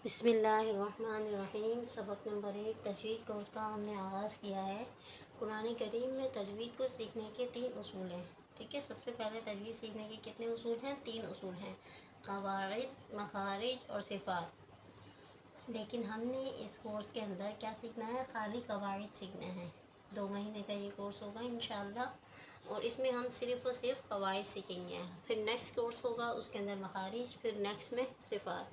بسم اللہ الرحمن الرحیم۔ سبق نمبر 1 تجوید کورس کا ہم نے آغاز کیا ہے۔ قرآن کریم میں تجوید کو سیکھنے کے 3 اصول ہیں، ٹھیک ہے۔ سب سے پہلے تجوید سیکھنے کے کتنے اصول ہیں؟ 3 اصول ہیں، قواعد، مخارج اور صفات۔ لیکن ہم نے اس کورس کے اندر کیا سیکھنا ہے؟ خالی قواعد سیکھنا ہے۔ 2 مہینے کا یہ کورس ہوگا انشاءاللہ، اور اس میں ہم صرف اور صرف قواعد سیکھیں گے۔ پھر نیکسٹ کورس ہوگا، اس کے اندر مخارج، پھر نیکسٹ میں صفات۔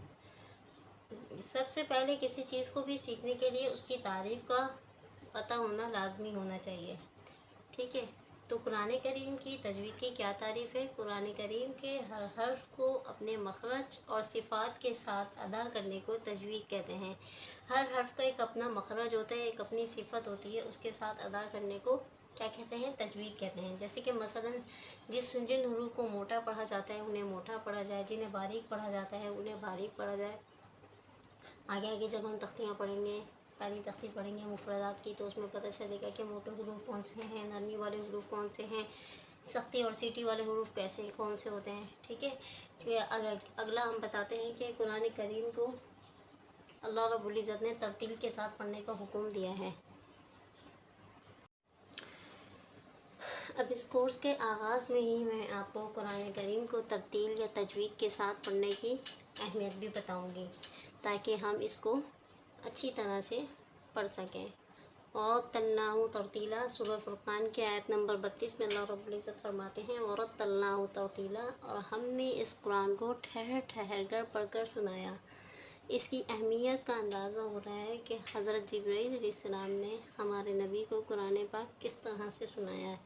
سب سے پہلے کسی چیز کو بھی سیکھنے کے لیے اس کی تعریف کا پتہ ہونا لازمی ہونا چاہیے، ٹھیک ہے۔ تو قرآن کریم کی تجوید کی کیا تعریف ہے؟ قرآن کریم کے ہر حرف کو اپنے مخرج اور صفات کے ساتھ ادا کرنے کو تجوید کہتے ہیں۔ ہر حرف کا ایک اپنا مخرج ہوتا ہے، ایک اپنی صفت ہوتی ہے، اس کے ساتھ ادا کرنے کو کیا کہتے ہیں؟ تجوید کہتے ہیں۔ جیسے کہ مثلا جن حروف کو موٹا پڑھا جاتا ہے انہیں موٹا پڑھا جائے، جنہیں باریک پڑھا جاتا ہے انہیں باریک پڑھا جائے۔ آگے آگے جب ہم تختیاں پڑھیں گے، پہلی تختی پڑھیں گے مفردات کی، تو اس میں پتہ چلے گا کہ موٹے حروف کون سے ہیں، نرمی والے حروف کون سے ہیں، سختی اور سیٹی والے حروف کون سے ہوتے ہیں، ٹھیک ہے۔ اگلا ہم بتاتے ہیں کہ قرآن کریم کو اللہ رب العزت نے ترتیل کے ساتھ پڑھنے کا حکم دیا ہے۔ اب اس کورس کے آغاز میں ہی میں آپ کو قرآن کریم کو ترتیل یا تجوید کے ساتھ پڑھنے کی اہمیت بھی بتاؤں گی، تاکہ ہم اس کو اچھی طرح سے پڑھ سکیں۔ اور تلناہ ترتیلا، سورہ فرقان کی آیت نمبر 32 میں اللہ رب العزت فرماتے ہیں ورتلناہ ترتیلا، اور ہم نے اس قرآن کو ٹھہر ٹھہر کر پڑھ کر سنایا۔ اس کی اہمیت کا اندازہ ہو رہا ہے کہ حضرت جبرائیل علیہ السلام نے ہمارے نبی کو قرآن پاک کس طرح سے سنایا ہے۔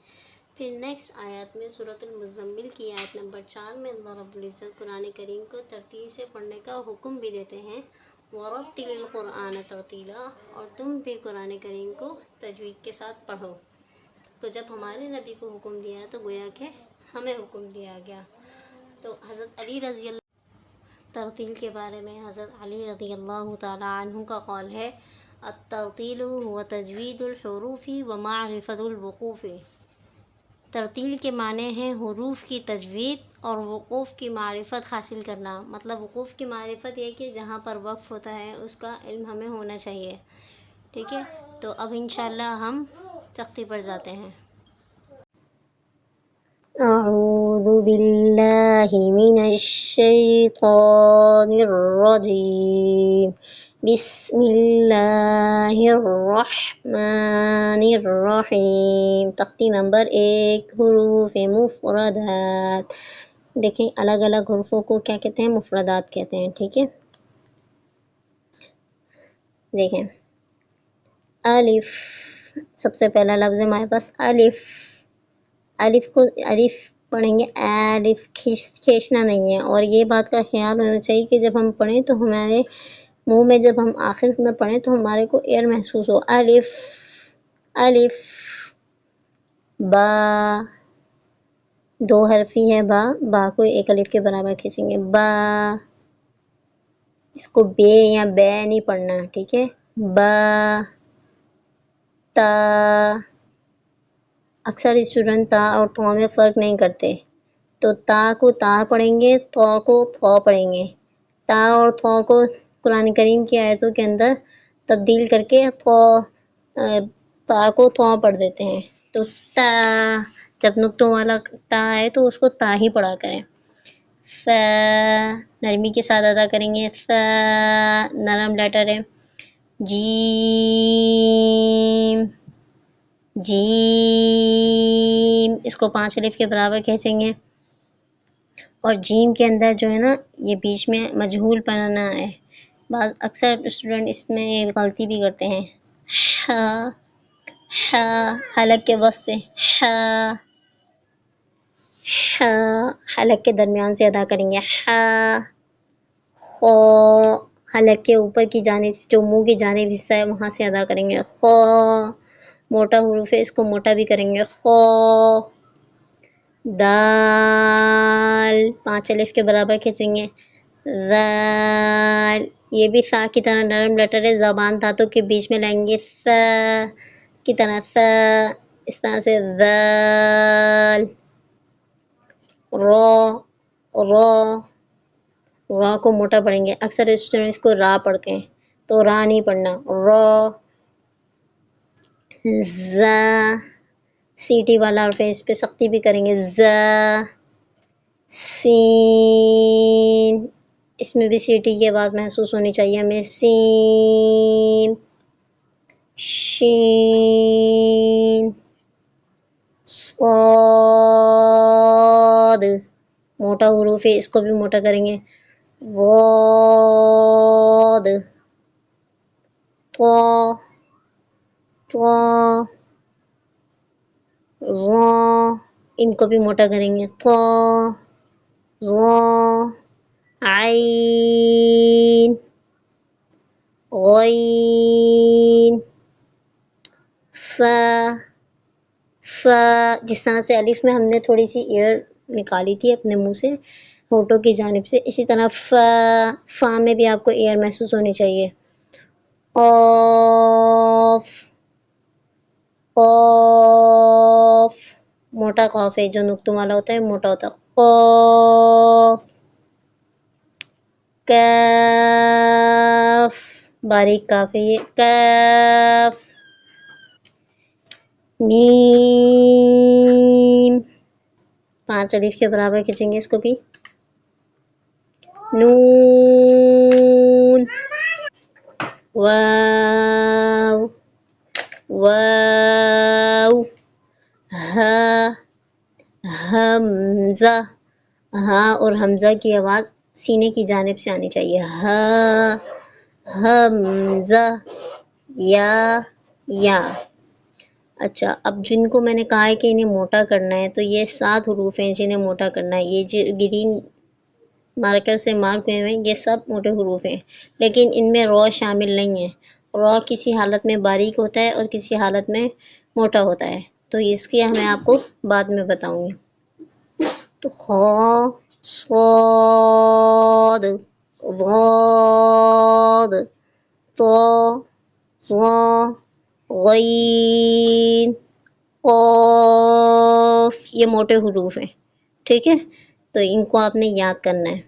پھر نیکسٹ آیات میں سورۃ المزمل کی آیت نمبر 4 میں اللہ رب العزت قرآن کریم کو ترتیل سے پڑھنے کا حکم بھی دیتے ہیں، وَرَتِّلِ الْقُرْآنَ تَرْتِيلًا، اور تم بھی قرآن کریم کو تجوید کے ساتھ پڑھو۔ تو جب ہمارے نبی کو حکم دیا تو گویا کہ ہمیں حکم دیا گیا۔ تو حضرت علی رضی اللہ ترتیل کے بارے میں حضرت علی رضی اللہ تعالیٰ عنہ کا قول ہے، الترتیل هو تجوید الحروف ومعرفۃ الوقوف۔ ترتیل کے معنی ہیں حروف کی تجوید اور وقوف کی معرفت حاصل کرنا۔ مطلب وقوف کی معرفت یہ کہ جہاں پر وقف ہوتا ہے اس کا علم ہمیں ہونا چاہیے، ٹھیک ہے۔ تو اب انشاءاللہ ہم تختی پر جاتے ہیں۔ اعوذ باللہ من الشیطان الرجیم، بسم اللہ الرحمن الرحیم۔ تختی نمبر 1، حروف مفردات۔ دیکھیں الگ الگ حروفوں کو کیا کہتے ہیں؟ مفردات کہتے ہیں، ٹھیک ہے۔ دیکھیں الف، سب سے پہلا لفظ ہمارے پاس الف۔ الف کو الف پڑھیں گے، الف کھینچنا نہیں ہے، اور یہ بات کا خیال ہونا چاہیے کہ جب ہم پڑھیں تو ہمارے منہ میں جب ہم آخر میں پڑھیں تو ہمارے کو ایئر محسوس ہو۔ الف الف، با، 2 حرفی ہے با، با کو ایک الف کے برابر کھینچیں گے، با۔ اس کو بے یا بے نہیں پڑھنا، ٹھیک ہے۔ با، تا، اکثر اسٹوڈنٹ تا اور تھا میں فرق نہیں کرتے، تو تا کو تا پڑھیں گے، تھا کو تھا پڑھیں گے۔ تا اور تھا کو قرآن کریم کی آیتوں کے اندر تبدیل کر کے تا کو تھا پڑھ دیتے ہیں۔ تو تا، جب نقطوں والا تا ہے تو اس کو تا ہی پڑھا کریں۔ ف، نرمی کے ساتھ ادا کریں گے، ف نرم لیٹر ہے۔ جیم، جیم، اس کو 5 الف کے برابر کھینچیں گے، اور جیم کے اندر جو ہے نا یہ بیچ میں مجہول پڑھنا ہے۔ بعض اکثر اسٹوڈنٹ اس میں غلطی بھی کرتے ہیں، ح، ح، حلق کے وسط سے ح، ح، حلق کے درمیان سے ادا کریں گے، ح، خ، حلق کے اوپر کی جانب سے جو منہ کی جانب حصہ ہے وہاں سے ادا کریں گے، خ، موٹا حروف ہے اس کو موٹا بھی کریں گے، خ، دال، 5 الف کے برابر کھینچیں گے، ذال، یہ بھی سا کی طرح نرم لیٹر ہے، زبان دانتوں کے بیچ میں لائیں گے، ث کی طرح ث، اس طرح سے ذال، را، را، را کو موٹا پڑھیں گے. اکثر اسٹوڈنٹس کو را پڑھتے ہیں تو را نہیں پڑھنا. را. ز. سیٹی والا حرف ہے، اس پہ سختی بھی کریں گے. ز. سین. اس میں بھی سیٹی کی آواز محسوس ہونی چاہیے ہمیں. سین. شین. صاد. موٹا حروف ہے، اس کو بھی موٹا کریں گے. ضاد. طا. طا. ظا. ان کو بھی موٹا کریں گے. طا. ظا. عین. غین. فا. فا. جس طرح سے الف میں ہم نے تھوڑی سی ایئر نکالی تھی اپنے منہ سے ہونٹوں کی جانب سے، اسی طرح فا. فا میں بھی آپ کو ایئر محسوس ہونی چاہیے. قاف. قاف. موٹا قاف ہے، جو نقطوں والا ہوتا ہے موٹا ہوتا ہے. قاف. کاف. باریک کاف ہے یہ. کاف. میم. 5 الف کے برابر کھینچیں گے اس کو بھی. نون. واو. واو. ہا. حمزہ. ہاں اور حمزہ کی آواز سینے کی جانب سے آنی چاہیے. ہا. حمزہ. یا. یا. اچھا، اب جن کو میں نے کہا ہے کہ انہیں موٹا کرنا ہے تو یہ 7 حروف ہیں جنہیں موٹا کرنا ہے. یہ جو گرین مارکر سے مارک ہوئے ہیں یہ سب موٹے حروف ہیں، لیکن ان میں را شامل نہیں ہے. را کسی حالت میں باریک ہوتا ہے اور کسی حالت میں موٹا ہوتا ہے، تو اس کی میں آپ کو بعد میں بتاؤں گی. تو خا. صاد. ضاد. طا. ظا. غین. قاف. یہ موٹے حروف ہیں، ٹھیک ہے، تو ان کو آپ نے یاد کرنا ہے.